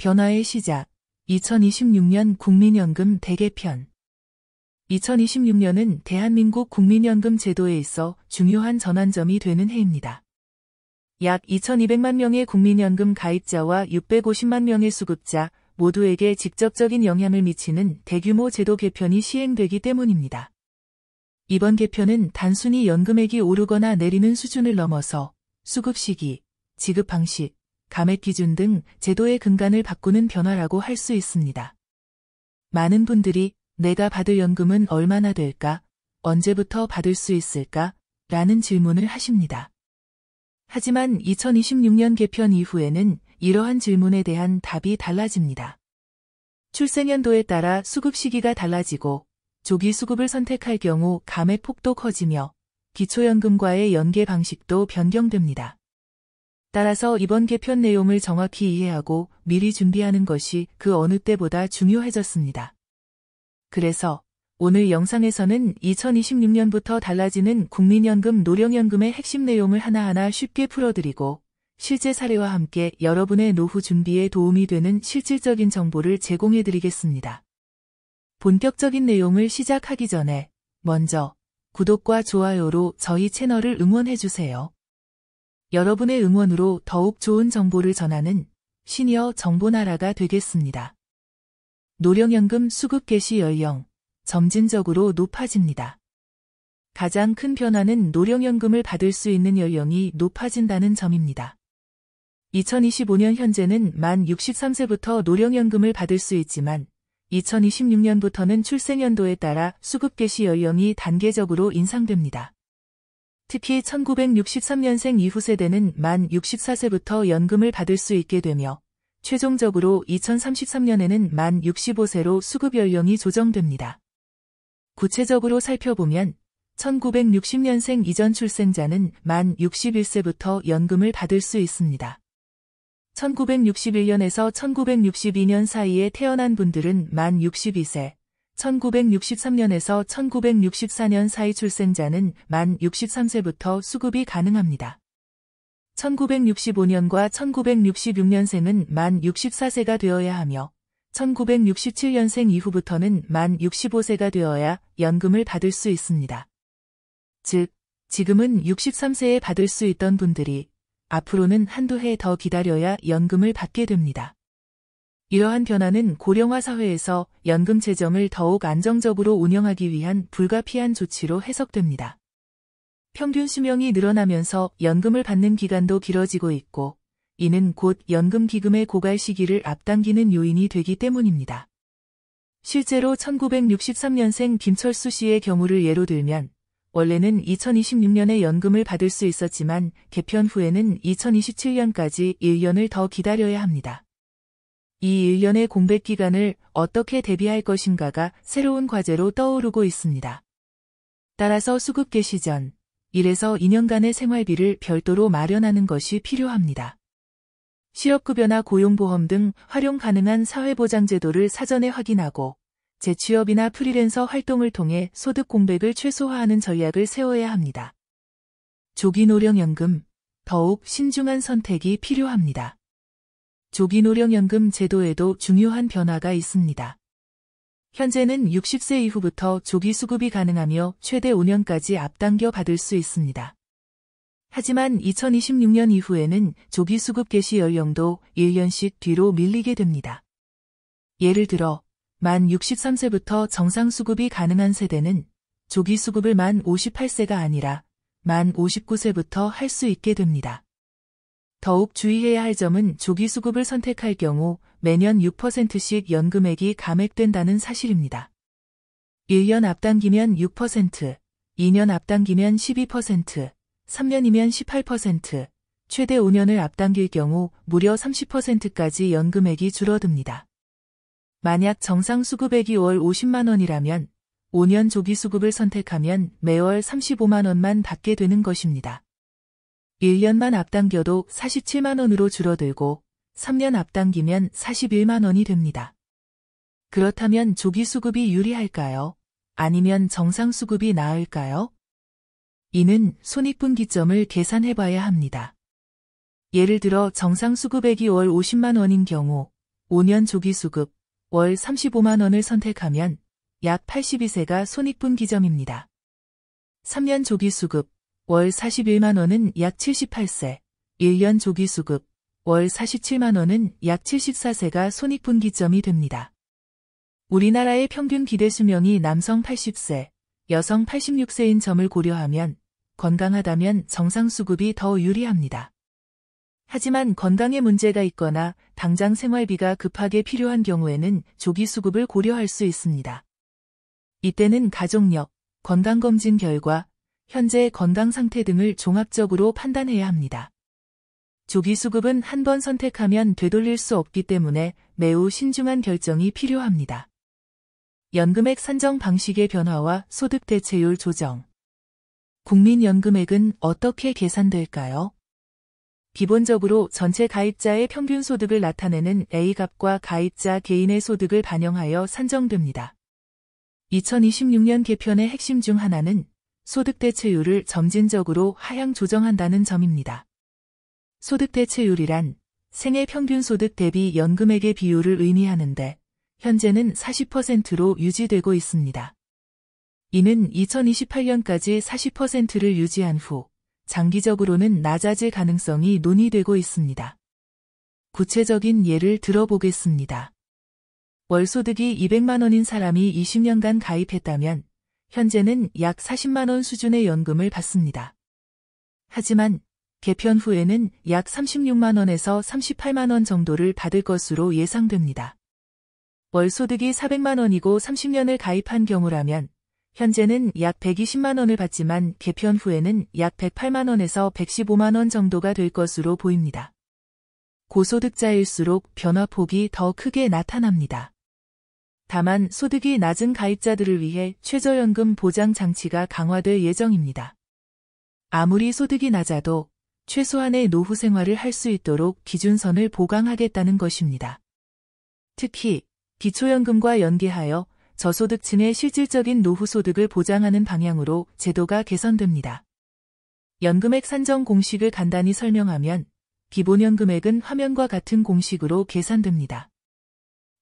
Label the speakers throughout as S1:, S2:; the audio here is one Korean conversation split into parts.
S1: 변화의 시작. 2026년 국민연금 대개편. 2026년은 대한민국 국민연금 제도에 있어 중요한 전환점이 되는 해입니다. 약 2200만 명의 국민연금 가입자와 650만 명의 수급자 모두에게 직접적인 영향을 미치는 대규모 제도 개편이 시행되기 때문입니다. 이번 개편은 단순히 연금액이 오르거나 내리는 수준을 넘어서 수급 시기, 지급 방식, 감액 기준 등 제도의 근간을 바꾸는 변화라고 할 수 있습니다. 많은 분들이 내가 받을 연금은 얼마나 될까? 언제부터 받을 수 있을까? 라는 질문을 하십니다. 하지만 2026년 개편 이후에는 이러한 질문에 대한 답이 달라집니다. 출생연도에 따라 수급 시기가 달라지고 조기 수급을 선택할 경우 감액 폭도 커지며 기초연금과의 연계 방식도 변경됩니다. 따라서 이번 개편 내용을 정확히 이해하고 미리 준비하는 것이 그 어느 때보다 중요해졌습니다. 그래서 오늘 영상에서는 2026년부터 달라지는 국민연금 노령연금의 핵심 내용을 하나하나 쉽게 풀어드리고 실제 사례와 함께 여러분의 노후 준비에 도움이 되는 실질적인 정보를 제공해드리겠습니다. 본격적인 내용을 시작하기 전에 먼저 구독과 좋아요로 저희 채널을 응원해주세요. 여러분의 응원으로 더욱 좋은 정보를 전하는 시니어 정보나라가 되겠습니다. 노령연금 수급 개시 연령, 점진적으로 높아집니다. 가장 큰 변화는 노령연금을 받을 수 있는 연령이 높아진다는 점입니다. 2025년 현재는 만 63세부터 노령연금을 받을 수 있지만 2026년부터는 출생연도에 따라 수급 개시 연령이 단계적으로 인상됩니다. 특히 1963년생 이후 세대는 만 64세부터 연금을 받을 수 있게 되며 최종적으로 2033년에는 만 65세로 수급 연령이 조정됩니다. 구체적으로 살펴보면 1960년생 이전 출생자는 만 61세부터 연금을 받을 수 있습니다. 1961년에서 1962년 사이에 태어난 분들은 만 62세, 1963년에서 1964년 사이 출생자는 만 63세부터 수급이 가능합니다. 1965년과 1966년생은 만 64세가 되어야 하며 1967년생 이후부터는 만 65세가 되어야 연금을 받을 수 있습니다. 즉, 지금은 63세에 받을 수 있던 분들이 앞으로는 한두 해 더 기다려야 연금을 받게 됩니다. 이러한 변화는 고령화 사회에서 연금 재정을 더욱 안정적으로 운영하기 위한 불가피한 조치로 해석됩니다. 평균 수명이 늘어나면서 연금을 받는 기간도 길어지고 있고, 이는 곧 연금 기금의 고갈 시기를 앞당기는 요인이 되기 때문입니다. 실제로 1963년생 김철수 씨의 경우를 예로 들면, 원래는 2026년에 연금을 받을 수 있었지만 개편 후에는 2027년까지 1년을 더 기다려야 합니다. 이 1년의 공백 기간을 어떻게 대비할 것인가가 새로운 과제로 떠오르고 있습니다. 따라서 수급 개시 전 1에서 2년간의 생활비를 별도로 마련하는 것이 필요합니다. 실업급여나 고용보험 등 활용 가능한 사회보장제도를 사전에 확인하고 재취업이나 프리랜서 활동을 통해 소득 공백을 최소화하는 전략을 세워야 합니다. 조기노령연금, 더욱 신중한 선택이 필요합니다. 조기노령연금 제도에도 중요한 변화가 있습니다. 현재는 60세 이후부터 조기 수급이 가능하며 최대 5년까지 앞당겨 받을 수 있습니다. 하지만 2026년 이후에는 조기 수급 개시 연령도 1년씩 뒤로 밀리게 됩니다. 예를 들어 만 63세부터 정상 수급이 가능한 세대는 조기 수급을 만 58세가 아니라 만 59세부터 할 수 있게 됩니다. 더욱 주의해야 할 점은 조기 수급을 선택할 경우 매년 6%씩 연금액이 감액된다는 사실입니다. 1년 앞당기면 6%, 2년 앞당기면 12%, 3년이면 18%, 최대 5년을 앞당길 경우 무려 30%까지 연금액이 줄어듭니다. 만약 정상 수급액이 월 50만 원이라면 5년 조기 수급을 선택하면 매월 35만 원만 받게 되는 것입니다. 1년만 앞당겨도 47만 원으로 줄어들고 3년 앞당기면 41만 원이 됩니다. 그렇다면 조기 수급이 유리할까요? 아니면 정상 수급이 나을까요? 이는 손익분기점을 계산해봐야 합니다. 예를 들어 정상 수급액이 월 50만 원인 경우 5년 조기수급, 월 35만 원을 선택하면 약 82세가 손익분 기점입니다. 3년 조기수급, 월 41만 원은 약 78세, 1년 조기수급, 월 47만 원은 약 74세가 손익분 기점이 됩니다. 우리나라의 평균 기대수명이 남성 80세, 여성 86세인 점을 고려하면 건강하다면 정상수급이 더 유리합니다. 하지만 건강에 문제가 있거나 당장 생활비가 급하게 필요한 경우에는 조기수급을 고려할 수 있습니다. 이때는 가족력, 건강검진 결과, 현재 건강 상태 등을 종합적으로 판단해야 합니다. 조기수급은 한 번 선택하면 되돌릴 수 없기 때문에 매우 신중한 결정이 필요합니다. 연금액 산정 방식의 변화와 소득 대체율 조정. 국민연금액은 어떻게 계산될까요? 기본적으로 전체 가입자의 평균 소득을 나타내는 A값과 가입자 개인의 소득을 반영하여 산정됩니다. 2026년 개편의 핵심 중 하나는 소득 대체율을 점진적으로 하향 조정한다는 점입니다. 소득 대체율이란 생애 평균 소득 대비 연금액의 비율을 의미하는데 현재는 40%로 유지되고 있습니다. 이는 2028년까지 40%를 유지한 후 장기적으로는 낮아질 가능성이 논의되고 있습니다. 구체적인 예를 들어보겠습니다. 월소득이 200만 원인 사람이 20년간 가입했다면 현재는 약 40만 원 수준의 연금을 받습니다. 하지만 개편 후에는 약 36만 원에서 38만 원 정도를 받을 것으로 예상됩니다. 월소득이 400만 원이고 30년을 가입한 경우라면 현재는 약 120만 원을 받지만 개편 후에는 약 108만 원에서 115만 원 정도가 될 것으로 보입니다. 고소득자일수록 변화폭이 더 크게 나타납니다. 다만 소득이 낮은 가입자들을 위해 최저연금 보장 장치가 강화될 예정입니다. 아무리 소득이 낮아도 최소한의 노후 생활을 할 수 있도록 기준선을 보강하겠다는 것입니다. 특히 기초연금과 연계하여 저소득층의 실질적인 노후 소득을 보장하는 방향으로 제도가 개선됩니다. 연금액 산정 공식을 간단히 설명하면 기본연금액은 화면과 같은 공식으로 계산됩니다.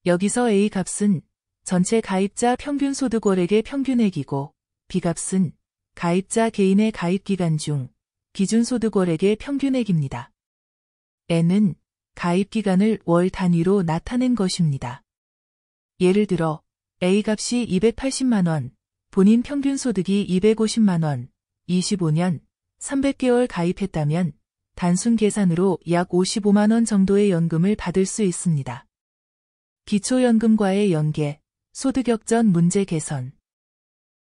S1: 여기서 A값은 전체 가입자 평균 소득월액의 평균액이고 B값은 가입자 개인의 가입기간 중 기준소득월액의 평균액입니다. N은 가입기간을 월 단위로 나타낸 것입니다. 예를 들어 A값이 280만 원, 본인 평균 소득이 250만 원, 25년, 300개월 가입했다면 단순 계산으로 약 55만 원 정도의 연금을 받을 수 있습니다. 기초연금과의 연계, 소득역전 문제 개선.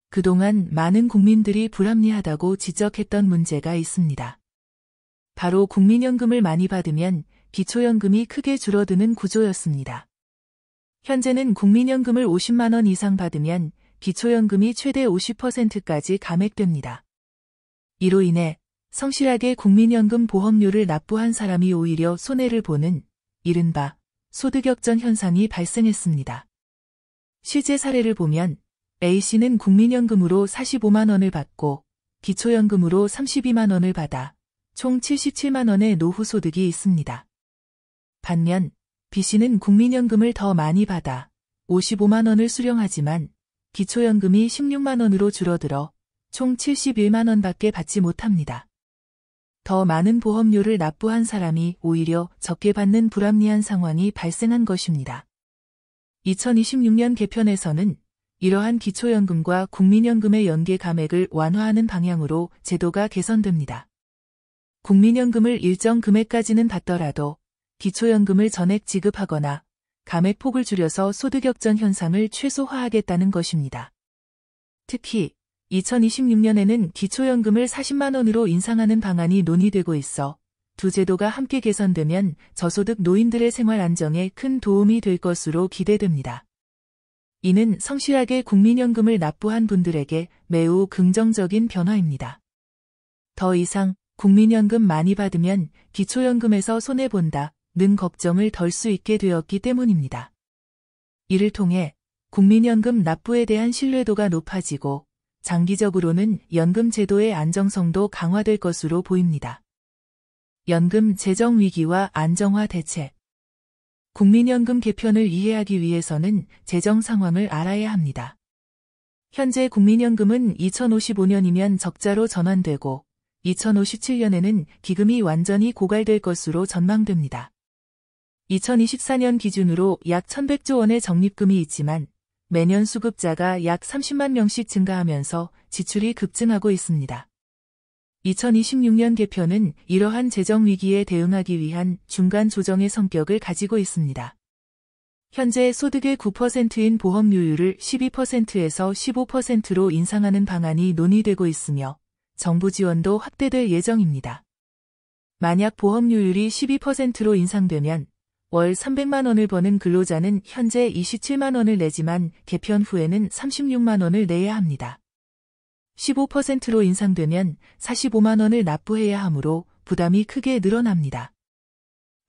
S1: 그동안 많은 국민들이 불합리하다고 지적했던 문제가 있습니다. 바로 국민연금을 많이 받으면 기초연금이 크게 줄어드는 구조였습니다. 현재는 국민연금을 50만 원 이상 받으면 기초연금이 최대 50%까지 감액됩니다. 이로 인해 성실하게 국민연금 보험료를 납부한 사람이 오히려 손해를 보는 이른바 소득역전 현상이 발생했습니다. 실제 사례를 보면 A씨는 국민연금으로 45만 원을 받고 기초연금으로 32만 원을 받아 총 77만 원의 노후 소득이 있습니다. 반면 B씨는 국민연금을 더 많이 받아 55만 원을 수령하지만 기초연금이 16만 원으로 줄어들어 총 71만 원밖에 받지 못합니다. 더 많은 보험료를 납부한 사람이 오히려 적게 받는 불합리한 상황이 발생한 것입니다. 2026년 개편에서는 이러한 기초연금과 국민연금의 연계 감액을 완화하는 방향으로 제도가 개선됩니다. 국민연금을 일정 금액까지는 받더라도 기초연금을 전액 지급하거나 감액폭을 줄여서 소득역전 현상을 최소화하겠다는 것입니다. 특히 2026년에는 기초연금을 40만 원으로 인상하는 방안이 논의되고 있어 두 제도가 함께 개선되면 저소득 노인들의 생활 안정에 큰 도움이 될 것으로 기대됩니다. 이는 성실하게 국민연금을 납부한 분들에게 매우 긍정적인 변화입니다. 더 이상 국민연금 많이 받으면 기초연금에서 손해본다 는 걱정을 덜 수 있게 되었기 때문입니다. 이를 통해 국민연금 납부에 대한 신뢰도가 높아지고 장기적으로는 연금 제도의 안정성도 강화될 것으로 보입니다. 연금 재정 위기와 안정화 대책. 국민연금 개편을 이해하기 위해서는 재정 상황을 알아야 합니다. 현재 국민연금은 2055년이면 적자로 전환되고 2057년에는 기금이 완전히 고갈될 것으로 전망됩니다. 2024년 기준으로 약 1100조 원의 적립금이 있지만 매년 수급자가 약 30만 명씩 증가하면서 지출이 급증하고 있습니다. 2026년 개편은 이러한 재정 위기에 대응하기 위한 중간 조정의 성격을 가지고 있습니다. 현재 소득의 9%인 보험료율을 12%에서 15%로 인상하는 방안이 논의되고 있으며 정부 지원도 확대될 예정입니다. 만약 보험료율이 12%로 인상되면 월 300만 원을 버는 근로자는 현재 27만 원을 내지만 개편 후에는 36만 원을 내야 합니다. 15%로 인상되면 45만 원을 납부해야 하므로 부담이 크게 늘어납니다.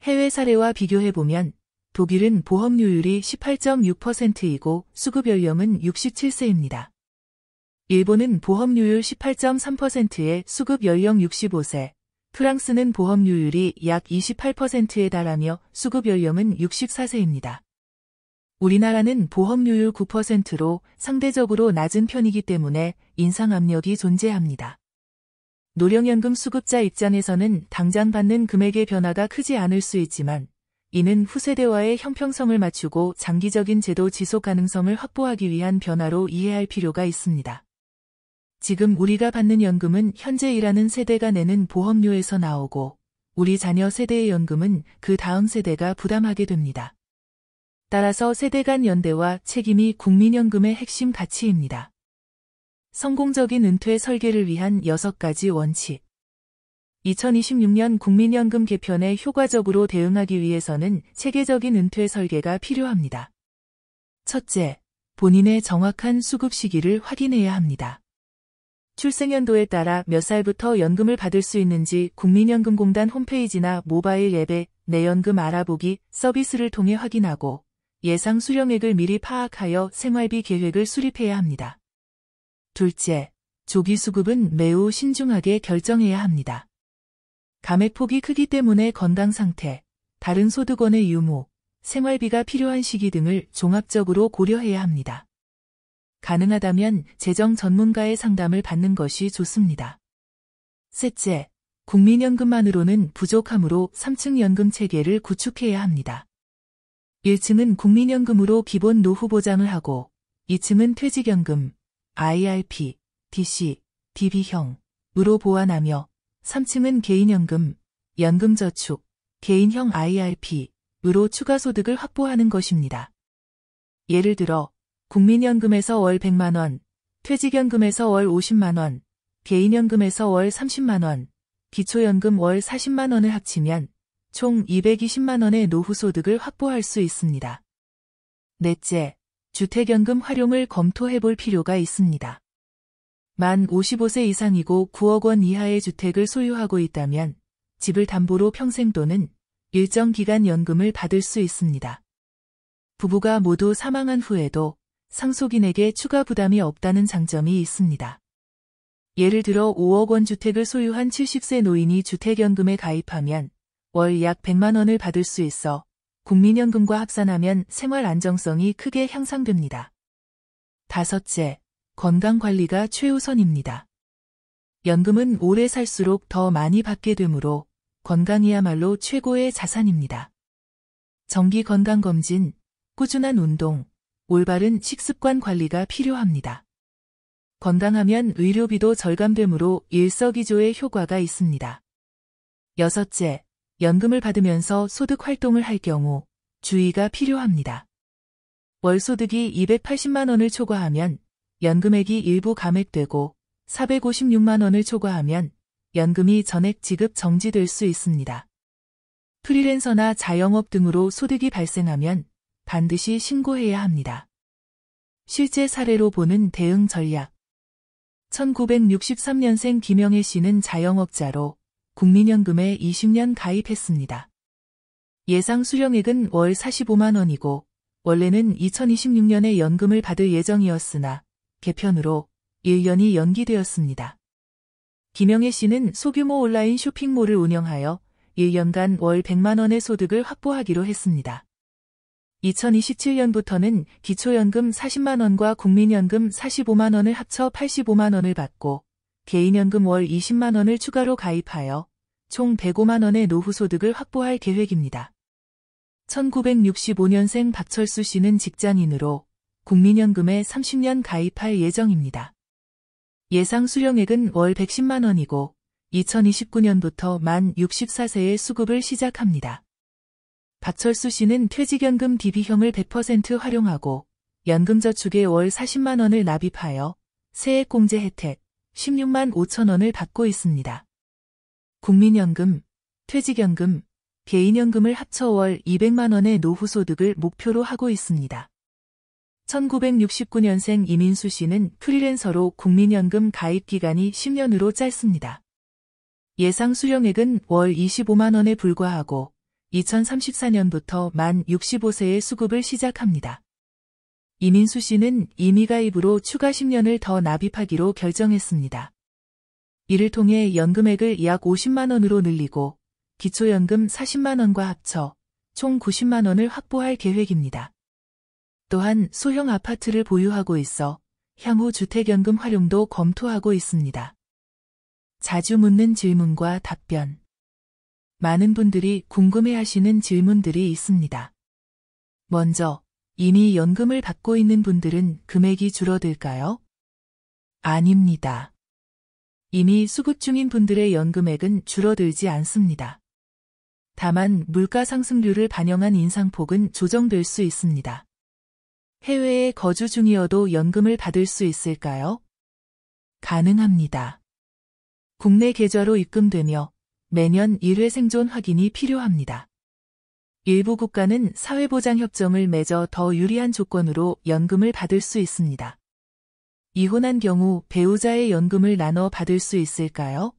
S1: 해외 사례와 비교해보면 독일은 보험료율이 18.6%이고 수급 연령은 67세입니다. 일본은 보험료율 18.3%에 수급 연령 65세, 프랑스는 보험료율이 약 28%에 달하며 수급 연령은 64세입니다. 우리나라는 보험료율 9%로 상대적으로 낮은 편이기 때문에 인상 압력이 존재합니다. 노령연금 수급자 입장에서는 당장 받는 금액의 변화가 크지 않을 수 있지만 이는 후세대와의 형평성을 맞추고 장기적인 제도 지속 가능성을 확보하기 위한 변화로 이해할 필요가 있습니다. 지금 우리가 받는 연금은 현재 일하는 세대가 내는 보험료에서 나오고 우리 자녀 세대의 연금은 그 다음 세대가 부담하게 됩니다. 따라서 세대 간 연대와 책임이 국민연금의 핵심 가치입니다. 성공적인 은퇴 설계를 위한 6가지 원칙. 2026년 국민연금 개편에 효과적으로 대응하기 위해서는 체계적인 은퇴 설계가 필요합니다. 첫째, 본인의 정확한 수급 시기를 확인해야 합니다. 출생연도에 따라 몇 살부터 연금을 받을 수 있는지 국민연금공단 홈페이지나 모바일 앱에 내 연금 알아보기 서비스를 통해 확인하고 예상 수령액을 미리 파악하여 생활비 계획을 수립해야 합니다. 둘째, 조기 수급은 매우 신중하게 결정해야 합니다. 감액폭이 크기 때문에 건강 상태, 다른 소득원의 유무, 생활비가 필요한 시기 등을 종합적으로 고려해야 합니다. 가능하다면 재정 전문가의 상담을 받는 것이 좋습니다. 셋째, 국민연금만으로는 부족하므로 3층 연금 체계를 구축해야 합니다. 1층은 국민연금으로 기본 노후 보장을 하고 2층은 퇴직연금, IRP, DC, DB형으로 보완하며 3층은 개인연금, 연금저축, 개인형 IRP으로 추가 소득을 확보하는 것입니다. 예를 들어 국민연금에서 월 100만 원, 퇴직연금에서 월 50만 원, 개인연금에서 월 30만 원, 기초연금 월 40만 원을 합치면 총 220만 원의 노후소득을 확보할 수 있습니다. 넷째, 주택연금 활용을 검토해 볼 필요가 있습니다. 만 55세 이상이고 9억 원 이하의 주택을 소유하고 있다면 집을 담보로 평생 또는 일정 기간 연금을 받을 수 있습니다. 부부가 모두 사망한 후에도 상속인에게 추가 부담이 없다는 장점이 있습니다. 예를 들어 5억 원 주택을 소유한 70세 노인이 주택연금에 가입하면 월 약 100만 원을 받을 수 있어 국민연금과 합산하면 생활 안정성이 크게 향상됩니다. 다섯째, 건강관리가 최우선입니다. 연금은 오래 살수록 더 많이 받게 되므로 건강이야말로 최고의 자산입니다. 정기 건강검진, 꾸준한 운동, 올바른 식습관 관리가 필요합니다. 건강하면 의료비도 절감되므로 일석이조의 효과가 있습니다. 여섯째, 연금을 받으면서 소득 활동을 할 경우 주의가 필요합니다. 월 소득이 280만 원을 초과하면 연금액이 일부 감액되고 456만 원을 초과하면 연금이 전액 지급 정지될 수 있습니다. 프리랜서나 자영업 등으로 소득이 발생하면 반드시 신고해야 합니다. 실제 사례로 보는 대응 전략. 1963년생 김영애 씨는 자영업자로 국민연금에 20년 가입했습니다. 예상 수령액은 월 45만 원이고 원래는 2026년에 연금을 받을 예정이었으나 개편으로 1년이 연기되었습니다. 김영애 씨는 소규모 온라인 쇼핑몰을 운영하여 1년간 월 100만 원의 소득을 확보하기로 했습니다. 2027년부터는 기초연금 40만원과 국민연금 45만원을 합쳐 85만원을 받고 개인연금 월 20만원을 추가로 가입하여 총 105만원의 노후소득을 확보할 계획입니다. 1965년생 박철수 씨는 직장인으로 국민연금에 30년 가입할 예정입니다. 예상 수령액은 월 110만원이고 2029년부터 만 64세의 수급을 시작합니다. 박철수 씨는 퇴직연금 DB형을 100% 활용하고 연금저축에 월 40만원을 납입하여 세액공제 혜택 16만 5천원을 받고 있습니다. 국민연금, 퇴직연금, 개인연금을 합쳐 월 200만원의 노후소득을 목표로 하고 있습니다. 1969년생 이민수 씨는 프리랜서로 국민연금 가입기간이 10년으로 짧습니다. 예상 수령액은 월 25만원에 불과하고 2034년부터 만 65세의 수급을 시작합니다. 이민수 씨는 임의가입으로 추가 10년을 더 납입하기로 결정했습니다. 이를 통해 연금액을 약 50만원으로 늘리고 기초연금 40만원과 합쳐 총 90만원을 확보할 계획입니다. 또한 소형 아파트를 보유하고 있어 향후 주택연금 활용도 검토하고 있습니다. 자주 묻는 질문과 답변. 많은 분들이 궁금해하시는 질문들이 있습니다. 먼저, 이미 연금을 받고 있는 분들은 금액이 줄어들까요? 아닙니다. 이미 수급 중인 분들의 연금액은 줄어들지 않습니다. 다만 물가 상승률을 반영한 인상폭은 조정될 수 있습니다. 해외에 거주 중이어도 연금을 받을 수 있을까요? 가능합니다. 국내 계좌로 입금되며 매년 1회 생존 확인이 필요합니다. 일부 국가는 사회보장협정을 맺어 더 유리한 조건으로 연금을 받을 수 있습니다. 이혼한 경우 배우자의 연금을 나눠 받을 수 있을까요?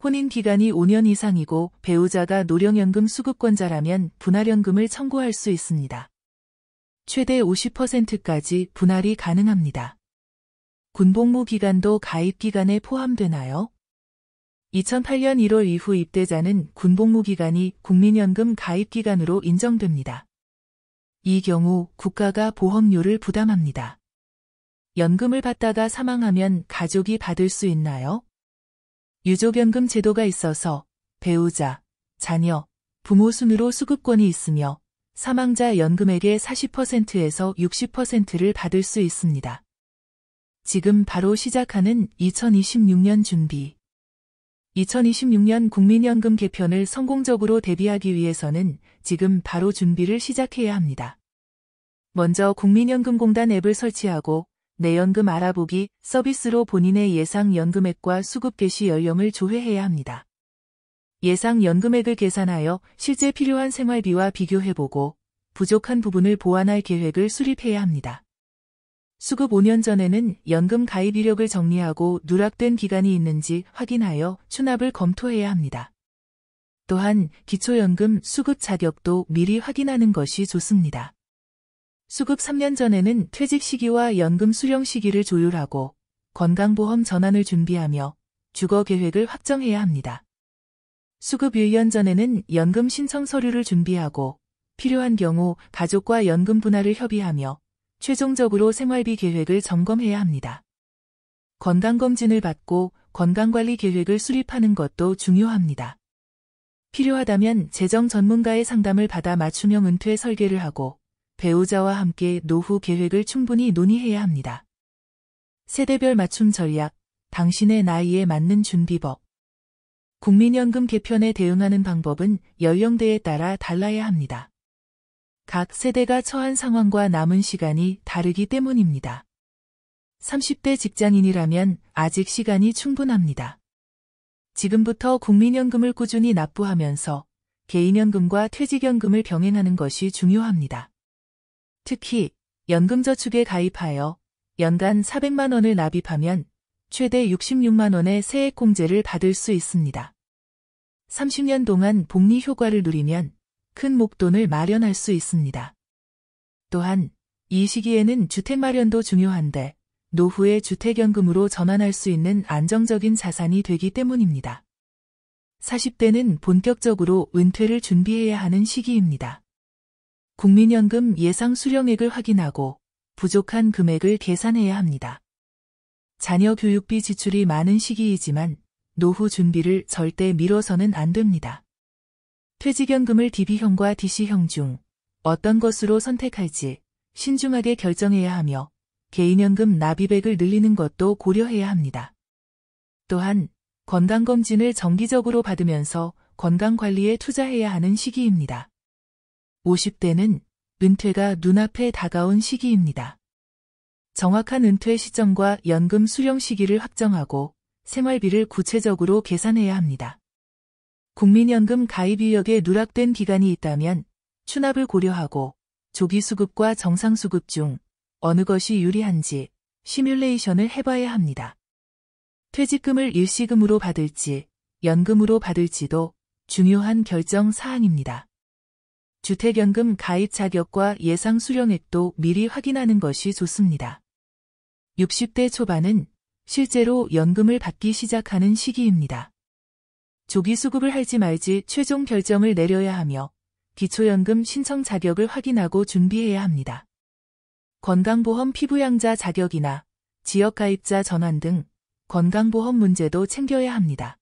S1: 혼인 기간이 5년 이상이고 배우자가 노령연금 수급권자라면 분할연금을 청구할 수 있습니다. 최대 50%까지 분할이 가능합니다. 군복무 기간도 가입 기간에 포함되나요? 2008년 1월 이후 입대자는 군복무 기간이 국민연금 가입 기간으로 인정됩니다. 이 경우 국가가 보험료를 부담합니다. 연금을 받다가 사망하면 가족이 받을 수 있나요? 유족연금 제도가 있어서 배우자, 자녀, 부모 순으로 수급권이 있으며 사망자 연금액의 40%에서 60%를 받을 수 있습니다. 지금 바로 시작하는 2026년 준비. 2026년 국민연금 개편을 성공적으로 대비하기 위해서는 지금 바로 준비를 시작해야 합니다. 먼저 국민연금공단 앱을 설치하고 내 연금 알아보기 서비스로 본인의 예상 연금액과 수급 개시 연령을 조회해야 합니다. 예상 연금액을 계산하여 실제 필요한 생활비와 비교해보고 부족한 부분을 보완할 계획을 수립해야 합니다. 수급 5년 전에는 연금 가입 이력을 정리하고 누락된 기간이 있는지 확인하여 추납을 검토해야 합니다. 또한 기초연금 수급 자격도 미리 확인하는 것이 좋습니다. 수급 3년 전에는 퇴직 시기와 연금 수령 시기를 조율하고 건강보험 전환을 준비하며 주거 계획을 확정해야 합니다. 수급 1년 전에는 연금 신청 서류를 준비하고 필요한 경우 가족과 연금 분할을 협의하며 최종적으로 생활비 계획을 점검해야 합니다. 건강검진을 받고 건강관리 계획을 수립하는 것도 중요합니다. 필요하다면 재정 전문가의 상담을 받아 맞춤형 은퇴 설계를 하고 배우자와 함께 노후 계획을 충분히 논의해야 합니다. 세대별 맞춤 전략, 당신의 나이에 맞는 준비법. 국민연금 개편에 대응하는 방법은 연령대에 따라 달라야 합니다. 각 세대가 처한 상황과 남은 시간이 다르기 때문입니다. 30대 직장인이라면 아직 시간이 충분합니다. 지금부터 국민연금을 꾸준히 납부하면서 개인연금과 퇴직연금을 병행하는 것이 중요합니다. 특히 연금저축에 가입하여 연간 400만 원을 납입하면 최대 66만 원의 세액공제를 받을 수 있습니다. 30년 동안 복리 효과를 누리면 큰 목돈을 마련할 수 있습니다. 또한 이 시기에는 주택 마련도 중요한데 노후에 주택연금으로 전환할 수 있는 안정적인 자산이 되기 때문입니다. 40대는 본격적으로 은퇴를 준비해야 하는 시기입니다. 국민연금 예상 수령액을 확인하고 부족한 금액을 계산해야 합니다. 자녀 교육비 지출이 많은 시기이지만 노후 준비를 절대 미뤄서는 안 됩니다. 퇴직연금을 DB형과 DC형 중 어떤 것으로 선택할지 신중하게 결정해야 하며 개인연금 납입액을 늘리는 것도 고려해야 합니다. 또한 건강검진을 정기적으로 받으면서 건강관리에 투자해야 하는 시기입니다. 50대는 은퇴가 눈앞에 다가온 시기입니다. 정확한 은퇴 시점과 연금 수령 시기를 확정하고 생활비를 구체적으로 계산해야 합니다. 국민연금 가입 이력에 누락된 기간이 있다면 추납을 고려하고 조기 수급과 정상 수급 중 어느 것이 유리한지 시뮬레이션을 해봐야 합니다. 퇴직금을 일시금으로 받을지 연금으로 받을지도 중요한 결정 사항입니다. 주택연금 가입 자격과 예상 수령액도 미리 확인하는 것이 좋습니다. 60대 초반은 실제로 연금을 받기 시작하는 시기입니다. 조기 수급을 할지 말지 최종 결정을 내려야 하며 기초연금 신청 자격을 확인하고 준비해야 합니다. 건강보험 피부양자 자격이나 지역가입자 전환 등 건강보험 문제도 챙겨야 합니다.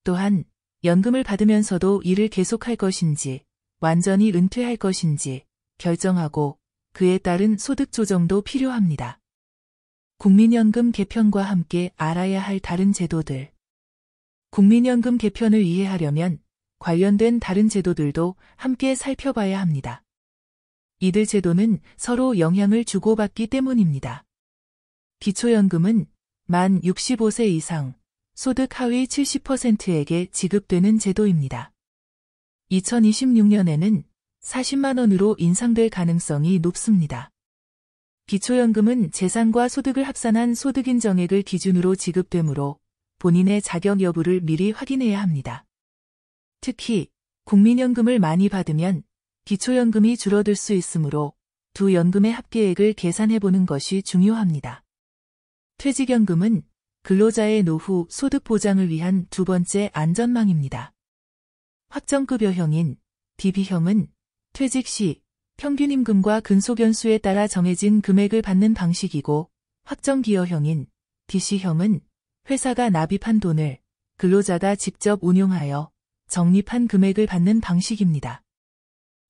S1: 또한 연금을 받으면서도 일을 계속할 것인지 완전히 은퇴할 것인지 결정하고 그에 따른 소득 조정도 필요합니다. 국민연금 개편과 함께 알아야 할 다른 제도들. 국민연금 개편을 이해하려면 관련된 다른 제도들도 함께 살펴봐야 합니다. 이들 제도는 서로 영향을 주고받기 때문입니다. 기초연금은 만 65세 이상, 소득 하위 70%에게 지급되는 제도입니다. 2026년에는 40만 원으로 인상될 가능성이 높습니다. 기초연금은 재산과 소득을 합산한 소득인정액을 기준으로 지급되므로 본인의 자격 여부를 미리 확인해야 합니다. 특히 국민연금을 많이 받으면 기초연금이 줄어들 수 있으므로 두 연금의 합계액을 계산해보는 것이 중요합니다. 퇴직연금은 근로자의 노후 소득 보장을 위한 두 번째 안전망입니다. 확정급여형인 DB형은 퇴직 시 평균 임금과 근속연수에 따라 정해진 금액을 받는 방식이고 확정기여형인 DC형은 회사가 납입한 돈을 근로자가 직접 운용하여 적립한 금액을 받는 방식입니다.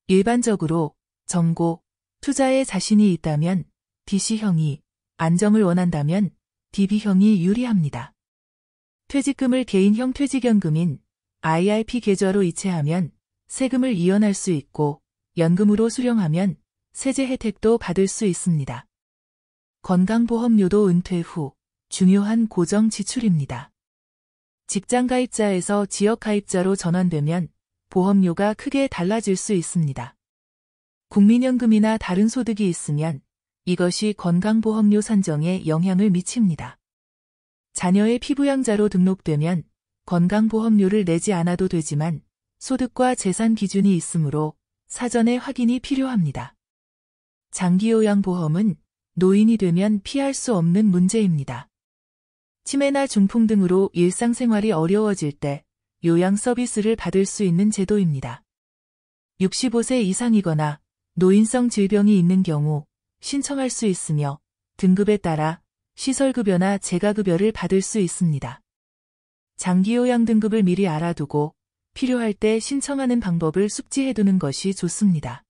S1: 일반적으로 정고, 투자에 자신이 있다면 DC형이, 안정을 원한다면 DB형이 유리합니다. 퇴직금을 개인형 퇴직연금인 IRP 계좌로 이체하면 세금을 이연할 수 있고 연금으로 수령하면 세제 혜택도 받을 수 있습니다. 건강보험료도 은퇴 후 중요한 고정 지출입니다. 직장가입자에서 지역가입자로 전환되면 보험료가 크게 달라질 수 있습니다. 국민연금이나 다른 소득이 있으면 이것이 건강보험료 산정에 영향을 미칩니다. 자녀의 피부양자로 등록되면 건강보험료를 내지 않아도 되지만 소득과 재산 기준이 있으므로 사전에 확인이 필요합니다. 장기요양보험은 노인이 되면 피할 수 없는 문제입니다. 치매나 중풍 등으로 일상생활이 어려워질 때 요양 서비스를 받을 수 있는 제도입니다. 65세 이상이거나 노인성 질병이 있는 경우 신청할 수 있으며 등급에 따라 시설급여나 재가급여를 받을 수 있습니다. 장기요양 등급을 미리 알아두고 필요할 때 신청하는 방법을 숙지해두는 것이 좋습니다.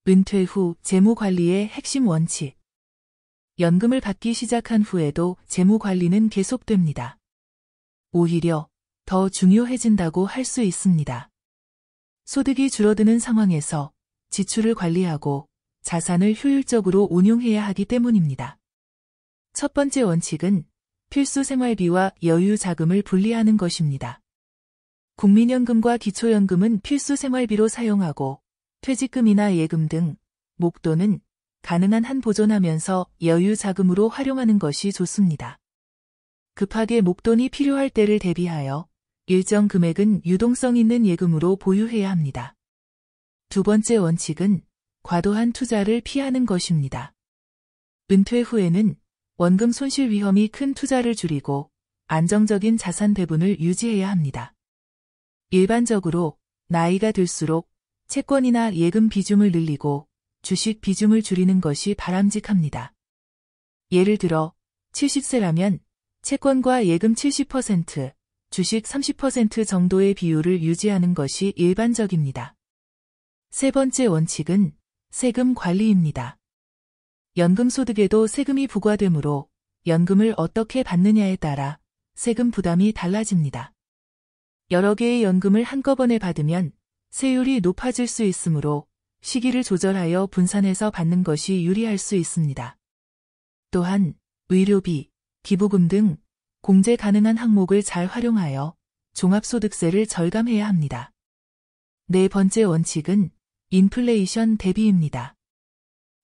S1: 은퇴 후 재무관리의 핵심 원칙. 연금을 받기 시작한 후에도 재무관리는 계속됩니다. 오히려 더 중요해진다고 할 수 있습니다. 소득이 줄어드는 상황에서 지출을 관리하고 자산을 효율적으로 운용해야 하기 때문입니다. 첫 번째 원칙은 필수 생활비와 여유 자금을 분리하는 것입니다. 국민연금과 기초연금은 필수 생활비로 사용하고 퇴직금이나 예금 등 목돈은 가능한 한 보존하면서 여유 자금으로 활용하는 것이 좋습니다. 급하게 목돈이 필요할 때를 대비하여 일정 금액은 유동성 있는 예금으로 보유해야 합니다. 두 번째 원칙은 과도한 투자를 피하는 것입니다. 은퇴 후에는 원금 손실 위험이 큰 투자를 줄이고 안정적인 자산 배분을 유지해야 합니다. 일반적으로 나이가 들수록 채권이나 예금 비중을 늘리고 주식 비중을 줄이는 것이 바람직합니다. 예를 들어 70세라면 채권과 예금 70%, 주식 30% 정도의 비율을 유지하는 것이 일반적입니다. 세 번째 원칙은 세금 관리입니다. 연금소득에도 세금이 부과되므로 연금을 어떻게 받느냐에 따라 세금 부담이 달라집니다. 여러 개의 연금을 한꺼번에 받으면 세율이 높아질 수 있으므로 시기를 조절하여 분산해서 받는 것이 유리할 수 있습니다. 또한 의료비, 기부금 등 공제 가능한 항목을 잘 활용하여 종합소득세를 절감해야 합니다. 네 번째 원칙은 인플레이션 대비입니다.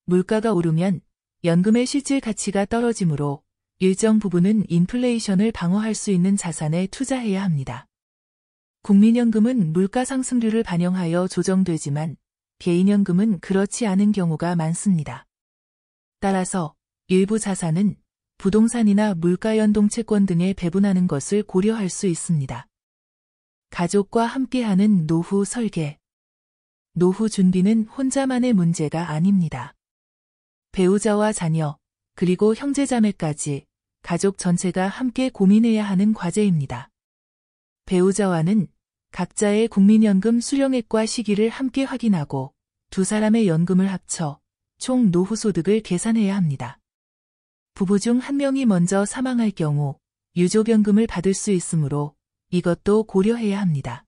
S1: 물가가 오르면 연금의 실질 가치가 떨어지므로 일정 부분은 인플레이션을 방어할 수 있는 자산에 투자해야 합니다. 국민연금은 물가 상승률을 반영하여 조정되지만 개인연금은 그렇지 않은 경우가 많습니다. 따라서 일부 자산은 부동산이나 물가연동 채권 등에 배분하는 것을 고려할 수 있습니다. 가족과 함께하는 노후 설계. 노후 준비는 혼자만의 문제가 아닙니다. 배우자와 자녀, 그리고 형제자매까지 가족 전체가 함께 고민해야 하는 과제입니다. 배우자와는 각자의 국민연금 수령액과 시기를 함께 확인하고 두 사람의 연금을 합쳐 총 노후소득을 계산해야 합니다. 부부 중 한 명이 먼저 사망할 경우 유족연금을 받을 수 있으므로 이것도 고려해야 합니다.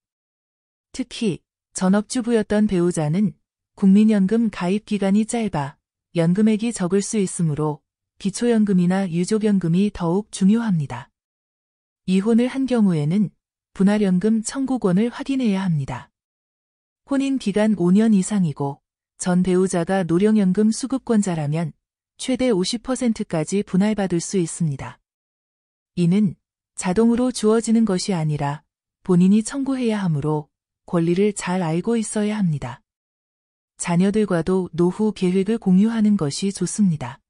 S1: 특히 전업주부였던 배우자는 국민연금 가입 기간이 짧아 연금액이 적을 수 있으므로 기초연금이나 유족연금이 더욱 중요합니다. 이혼을 한 경우에는 분할연금 청구권을 확인해야 합니다. 혼인 기간 5년 이상이고 전 배우자가 노령연금 수급권자라면 최대 50%까지 분할받을 수 있습니다. 이는 자동으로 주어지는 것이 아니라 본인이 청구해야 하므로 권리를 잘 알고 있어야 합니다. 자녀들과도 노후 계획을 공유하는 것이 좋습니다.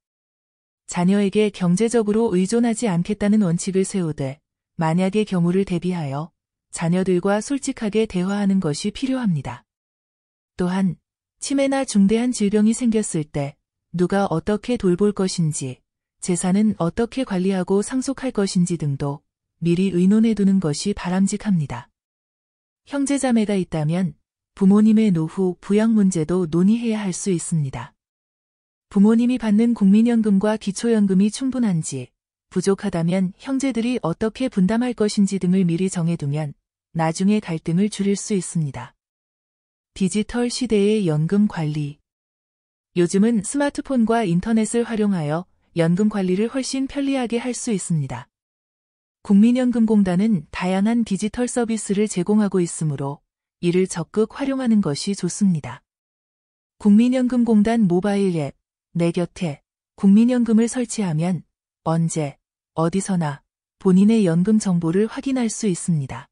S1: 자녀에게 경제적으로 의존하지 않겠다는 원칙을 세우되 만약의 경우를 대비하여 자녀들과 솔직하게 대화하는 것이 필요합니다. 또한 치매나 중대한 질병이 생겼을 때 누가 어떻게 돌볼 것인지, 재산은 어떻게 관리하고 상속할 것인지 등도 미리 의논해 두는 것이 바람직합니다. 형제자매가 있다면 부모님의 노후 부양 문제도 논의해야 할 수 있습니다. 부모님이 받는 국민연금과 기초연금이 충분한지, 부족하다면 형제들이 어떻게 분담할 것인지 등을 미리 정해두면 나중에 갈등을 줄일 수 있습니다. 디지털 시대의 연금 관리. 요즘은 스마트폰과 인터넷을 활용하여 연금 관리를 훨씬 편리하게 할 수 있습니다. 국민연금공단은 다양한 디지털 서비스를 제공하고 있으므로 이를 적극 활용하는 것이 좋습니다. 국민연금공단 모바일 앱, 내 곁에 국민연금을 설치하면 언제, 어디서나 본인의 연금 정보를 확인할 수 있습니다.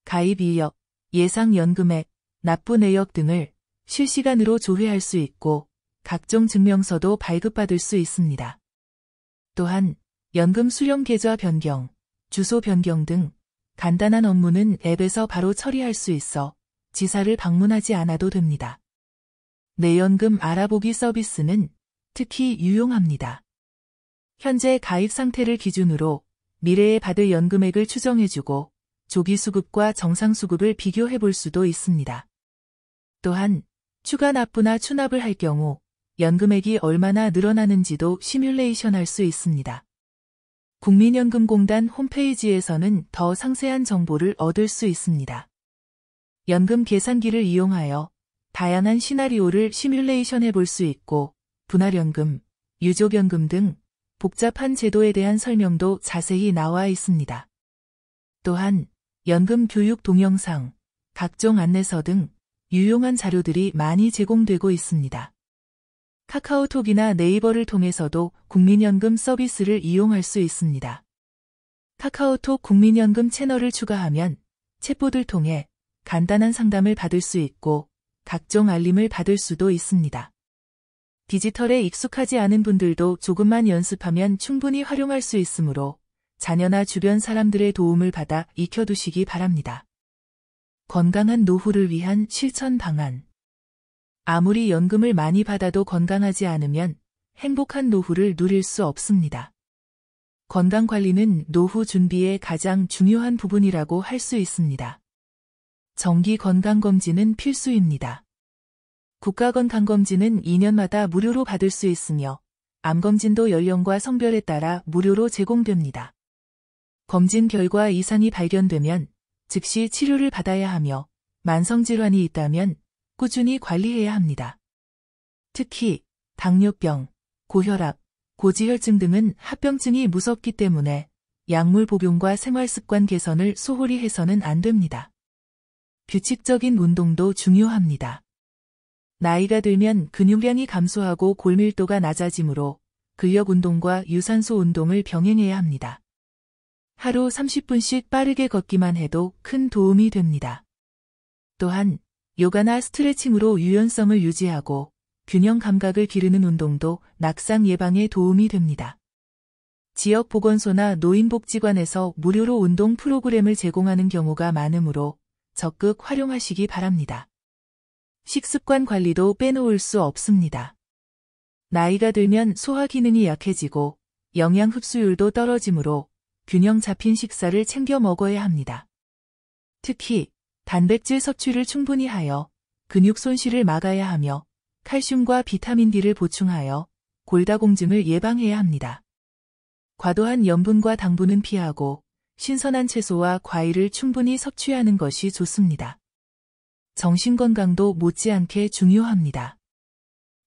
S1: 가입 이력, 예상 연금액, 납부 내역 등을 실시간으로 조회할 수 있고 각종 증명서도 발급받을 수 있습니다. 또한 연금 수령 계좌 변경, 주소 변경 등 간단한 업무는 앱에서 바로 처리할 수 있어 지사를 방문하지 않아도 됩니다. 내연금 알아보기 서비스는 특히 유용합니다. 현재 가입 상태를 기준으로 미래에 받을 연금액을 추정해주고 조기 수급과 정상 수급을 비교해 볼 수도 있습니다. 또한 추가 납부나 추납을 할 경우 연금액이 얼마나 늘어나는지도 시뮬레이션 할 수 있습니다. 국민연금공단 홈페이지에서는 더 상세한 정보를 얻을 수 있습니다. 연금 계산기를 이용하여 다양한 시나리오를 시뮬레이션 해볼 수 있고 분할연금, 유족연금 등 복잡한 제도에 대한 설명도 자세히 나와 있습니다. 또한 연금 교육 동영상, 각종 안내서 등 유용한 자료들이 많이 제공되고 있습니다. 카카오톡이나 네이버를 통해서도 국민연금 서비스를 이용할 수 있습니다. 카카오톡 국민연금 채널을 추가하면 챗봇을 통해 간단한 상담을 받을 수 있고 각종 알림을 받을 수도 있습니다. 디지털에 익숙하지 않은 분들도 조금만 연습하면 충분히 활용할 수 있으므로 자녀나 주변 사람들의 도움을 받아 익혀두시기 바랍니다. 건강한 노후를 위한 실천 방안. 아무리 연금을 많이 받아도 건강하지 않으면 행복한 노후를 누릴 수 없습니다. 건강관리는 노후 준비의 가장 중요한 부분이라고 할 수 있습니다. 정기 건강검진은 필수입니다. 국가건강검진은 2년마다 무료로 받을 수 있으며 암검진도 연령과 성별에 따라 무료로 제공됩니다. 검진 결과 이상이 발견되면 즉시 치료를 받아야 하며 만성질환이 있다면 꾸준히 관리해야 합니다. 특히 당뇨병, 고혈압, 고지혈증 등은 합병증이 무섭기 때문에 약물 복용과 생활습관 개선을 소홀히 해서는 안 됩니다. 규칙적인 운동도 중요합니다. 나이가 들면 근육량이 감소하고 골밀도가 낮아지므로 근력 운동과 유산소 운동을 병행해야 합니다. 하루 30분씩 빠르게 걷기만 해도 큰 도움이 됩니다. 또한 요가나 스트레칭으로 유연성을 유지하고 균형 감각을 기르는 운동도 낙상 예방에 도움이 됩니다. 지역 보건소나 노인복지관에서 무료로 운동 프로그램을 제공하는 경우가 많으므로 적극 활용하시기 바랍니다. 식습관 관리도 빼놓을 수 없습니다. 나이가 들면 소화 기능이 약해지고 영양 흡수율도 떨어지므로 균형 잡힌 식사를 챙겨 먹어야 합니다. 특히 단백질 섭취를 충분히 하여 근육 손실을 막아야 하며 칼슘과 비타민 D를 보충하여 골다공증을 예방해야 합니다. 과도한 염분과 당분은 피하고 신선한 채소와 과일을 충분히 섭취하는 것이 좋습니다. 정신건강도 못지않게 중요합니다.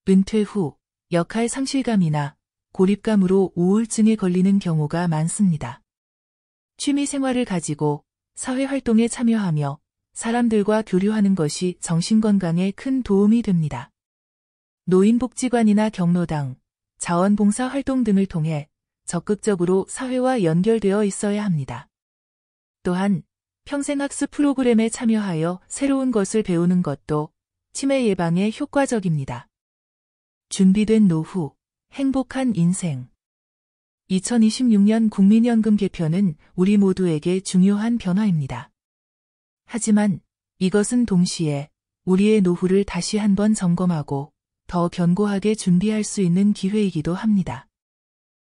S1: 은퇴 후 역할 상실감이나 고립감으로 우울증에 걸리는 경우가 많습니다. 취미 생활을 가지고 사회활동에 참여하며 사람들과 교류하는 것이 정신건강에 큰 도움이 됩니다. 노인복지관이나 경로당, 자원봉사 활동 등을 통해 적극적으로 사회와 연결되어 있어야 합니다. 또한 평생학습 프로그램에 참여하여 새로운 것을 배우는 것도 치매 예방에 효과적입니다. 준비된 노후, 행복한 인생. 2026년 국민연금 개편은 우리 모두에게 중요한 변화입니다. 하지만 이것은 동시에 우리의 노후를 다시 한번 점검하고 더 견고하게 준비할 수 있는 기회이기도 합니다.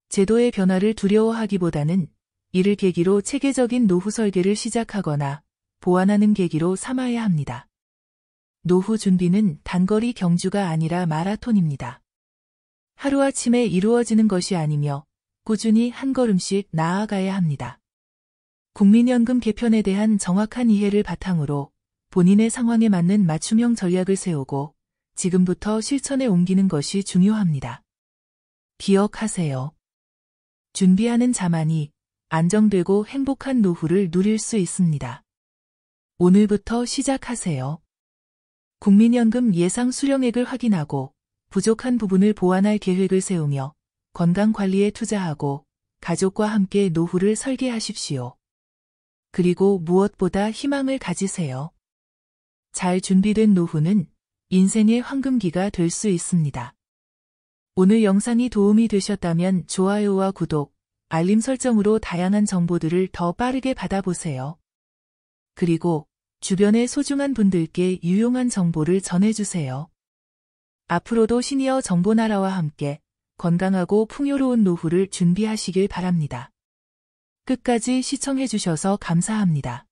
S1: 제도의 변화를 두려워하기보다는 이를 계기로 체계적인 노후 설계를 시작하거나 보완하는 계기로 삼아야 합니다. 노후 준비는 단거리 경주가 아니라 마라톤입니다. 하루아침에 이루어지는 것이 아니며 꾸준히 한 걸음씩 나아가야 합니다. 국민연금 개편에 대한 정확한 이해를 바탕으로 본인의 상황에 맞는 맞춤형 전략을 세우고 지금부터 실천에 옮기는 것이 중요합니다. 기억하세요. 준비하는 자만이 안정되고 행복한 노후를 누릴 수 있습니다. 오늘부터 시작하세요. 국민연금 예상 수령액을 확인하고 부족한 부분을 보완할 계획을 세우며 건강관리에 투자하고 가족과 함께 노후를 설계하십시오. 그리고 무엇보다 희망을 가지세요. 잘 준비된 노후는 인생의 황금기가 될 수 있습니다. 오늘 영상이 도움이 되셨다면 좋아요와 구독, 알림 설정으로 다양한 정보들을 더 빠르게 받아보세요. 그리고 주변의 소중한 분들께 유용한 정보를 전해주세요. 앞으로도 시니어 정보나라와 함께 건강하고 풍요로운 노후를 준비하시길 바랍니다. 끝까지 시청해주셔서 감사합니다.